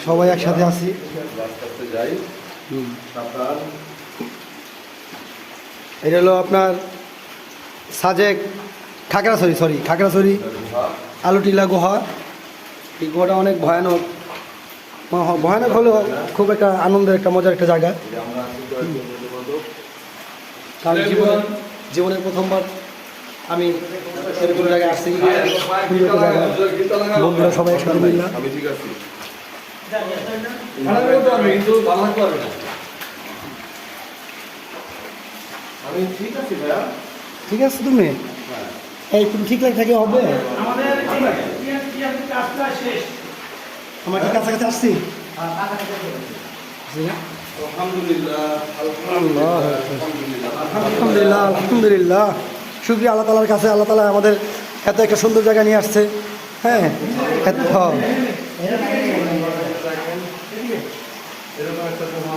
সবাই একসাথে আছি। এটা হলো আপনার সাজেক খাগড়াছড়ি আলুটিলা গুহা। এই গুহাটা অনেক ভয়ানক হলেও খুব একটা আনন্দের একটা মজার একটা জায়গা। কারণ জীবনের প্রথমবার আমি এরকম জায়গায় আসছি, বন্ধুরা সবাই একসাথে মিললাম। ঠিক আছে তুমি এই তুমি ঠিক লাগে থাকে হবে। আমার কি কাছাকাছি আসছি। আলহামদুলিল্লাহ শুকরিয়া আল্লাহ তাআলার কাছে। আল্লাহ তাআলা আমাদের এত একটা সুন্দর জায়গা নিয়ে আসছে। হ্যাঁ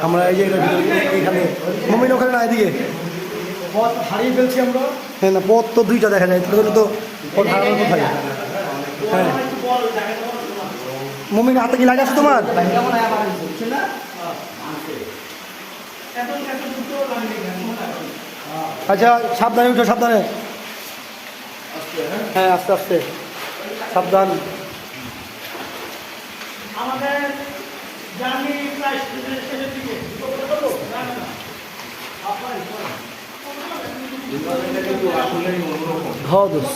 আমরা এই যে এইখানে মুমিন ওখানে না এদিকে পথ হারিয়ে ফেলছি আমরা। হ্যাঁ না পথ তো দুইটা দেখা যায়, তাহলে তো পথ হারানোর কোথায়। হ্যাঁ মুমিন হাতে কি লাগাচ্ছে তোমার? আচ্ছা সাবধানে উঠো, সাবধানে। হ্যাঁ আস্তে আস্তে সাবধান। আমাদের জার্নি প্রায় শেষের দিকে। ঘ দোষ